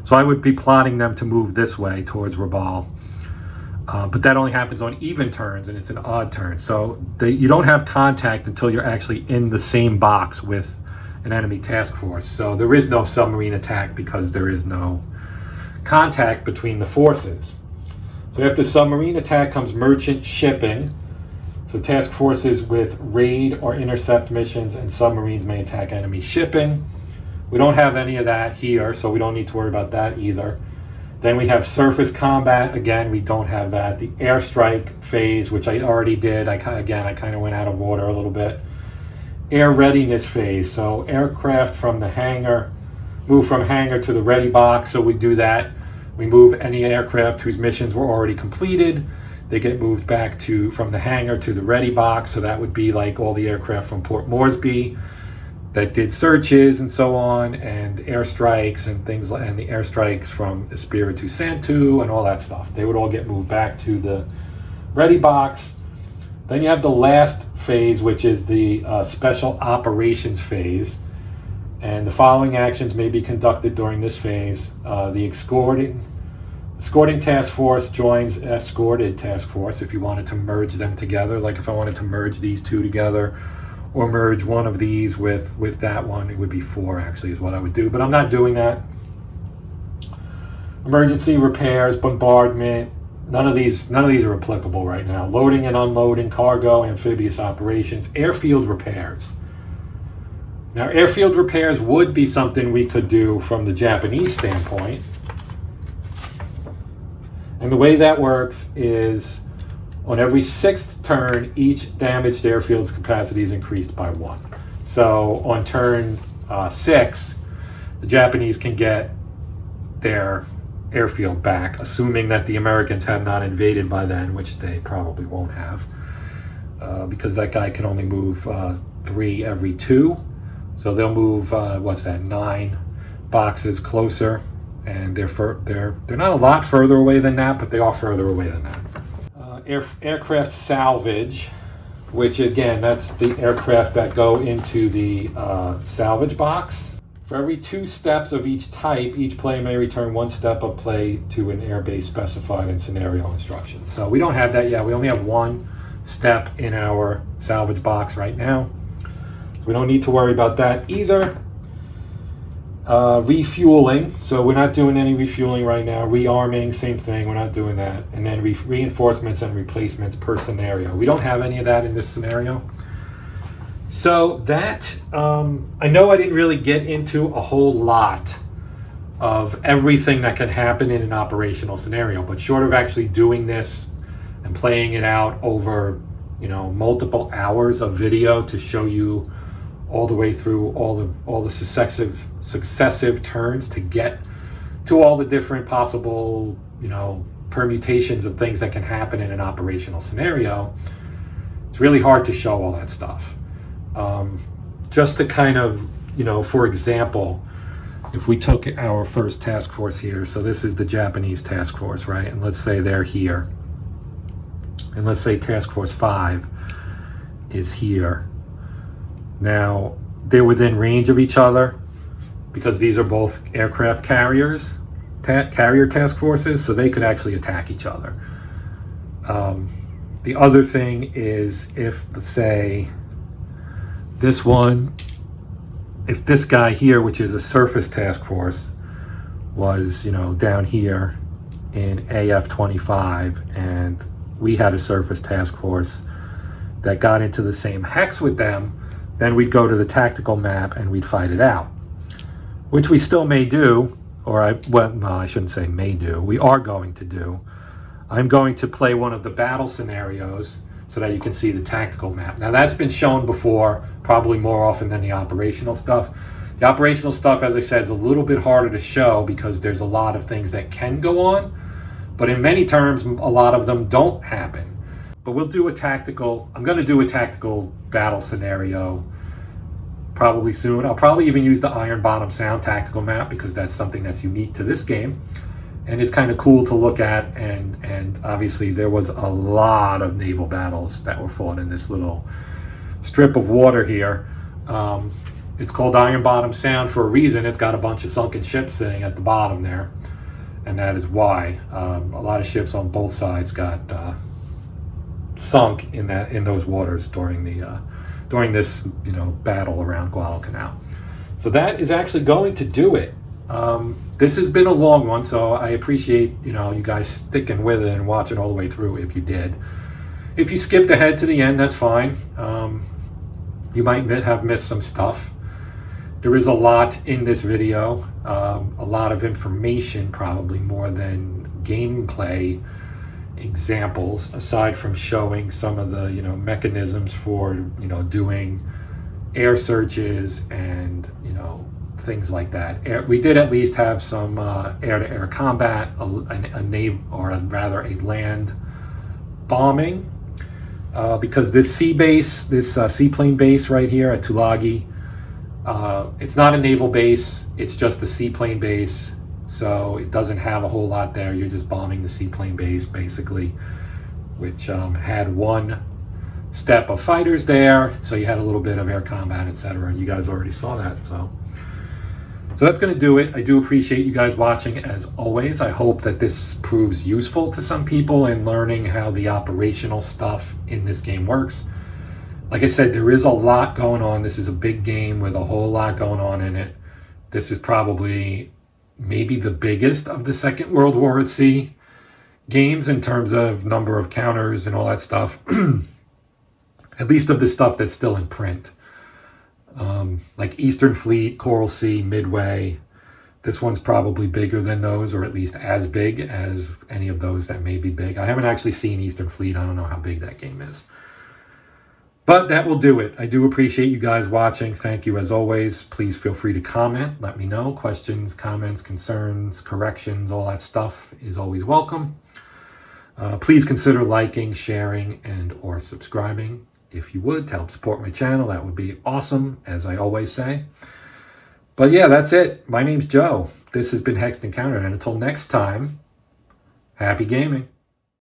So I would be plotting them to move this way towards Rabaul. But that only happens on even turns, and it's an odd turn. So you don't have contact until you're actually in the same box with an enemy task force. So there is no submarine attack because there is no contact between the forces. So after submarine attack comes merchant shipping. So task forces with raid or intercept missions and submarines may attack enemy shipping. We don't have any of that here, so we don't need to worry about that either. Then we have surface combat. Again, we don't have that. The airstrike phase, which I already did. I kind of went out of order a little bit. Air readiness phase. So aircraft from the hangar, move from hangar to the ready box. So we do that. We move any aircraft whose missions were already completed. They get moved back from the hangar to the ready box. So that would be like all the aircraft from Port Moresby that did searches and so on, and airstrikes and things, and the airstrikes from Espiritu Santo and all that stuff. They would all get moved back to the ready box. Then you have the last phase, which is the special operations phase. And the following actions may be conducted during this phase. The escorting task force joins escorted task force if you wanted to merge them together. Like if I wanted to merge these two together or merge one of these with that one, it would be 4 actually is what I would do, but I'm not doing that. Emergency repairs, bombardment, none of these are applicable right now. Loading and unloading, cargo, amphibious operations, airfield repairs. Now airfield repairs would be something we could do from the Japanese standpoint. And the way that works is on every 6th turn, each damaged airfield's capacity is increased by 1. So on turn 6, the Japanese can get their airfield back, assuming that the Americans have not invaded by then, which they probably won't have, because that guy can only move 3 every 2. So they'll move, 9 boxes closer. And they're not a lot further away than that, but they are further away than that. Aircraft salvage, which again, that's the aircraft that go into the salvage box. For every 2 steps of each type, each player may return 1 step of play to an airbase specified in scenario instructions. So we don't have that yet. We only have 1 step in our salvage box right now. So we don't need to worry about that either. Refueling, so we're not doing any refueling right now. Rearming, same thing, we're not doing that. And then reinforcements and replacements per scenario. We don't have any of that in this scenario. So that, I know I didn't really get into a whole lot of everything that can happen in an operational scenario, but short of actually doing this and playing it out over, multiple hours of video to show you all the way through all the successive turns to get to all the different possible, permutations of things that can happen in an operational scenario. It's really hard to show all that stuff. Just to kind of, for example, if we took our first task force here, so this is the Japanese task force, right? And let's say they're here. And let's say task force 5 is here. Now, they're within range of each other because these are both aircraft carriers, carrier task forces, so they could actually attack each other. The other thing is if, say, this one, if this guy here, which is a surface task force, was, down here in AF-25, and we had a surface task force that got into the same hex with them, then we'd go to the tactical map and we'd fight it out, which we still may do, or I shouldn't say may do, we are going to do. I'm going to play one of the battle scenarios so that you can see the tactical map. Now that's been shown before, probably more often than the operational stuff. The operational stuff, as I said, is a little bit harder to show because there's a lot of things that can go on, but in many terms, a lot of them don't happen. But we'll do I'm going to do a tactical battle scenario probably soon. I'll probably even use the Iron Bottom Sound tactical map because that's something that's unique to this game. And it's kind of cool to look at, and obviously there was a lot of naval battles that were fought in this little strip of water here. It's called Iron Bottom Sound for a reason. It's got a bunch of sunken ships sitting at the bottom there, and that is why a lot of ships on both sides got sunk in those waters during this battle around Guadalcanal. So that is actually going to do it. This has been a long one, so I appreciate you guys sticking with it and watching all the way through if you did. If you skipped ahead to the end, that's fine. You might have missed some stuff. There is a lot in this video, a lot of information, probably more than gameplay examples, aside from showing some of the mechanisms for doing air searches and things like that. We did at least have some air-to-air combat, a naval, or rather a land bombing, because this sea base, this seaplane base right here at Tulagi, it's not a naval base, it's just a seaplane base, so it doesn't have a whole lot there. You're just bombing the seaplane base basically, which had one step of fighters there, so you had a little bit of air combat, etc. You guys already saw that. So that's going to do it. I do appreciate you guys watching as always. I hope that this proves useful to some people in learning how the operational stuff in this game works. Like I said, there is a lot going on. This is a big game with a whole lot going on in it. This is probably maybe the biggest of the Second World War at Sea games in terms of number of counters and all that stuff. At least of the stuff that's still in print. Like Eastern Fleet, Coral Sea, Midway. This one's probably bigger than those, or at least as big as any of those that may be big. I haven't actually seen Eastern Fleet. I don't know how big that game is. But that will do it. I do appreciate you guys watching. Thank you as always. Please feel free to comment. Let me know. Questions, comments, concerns, corrections, all that stuff is always welcome. Please consider liking, sharing, and or subscribing. If you would, to help support my channel, that would be awesome, as I always say. But yeah, that's it. My name's Joe. This has been Hexed Encountered, and until next time, happy gaming.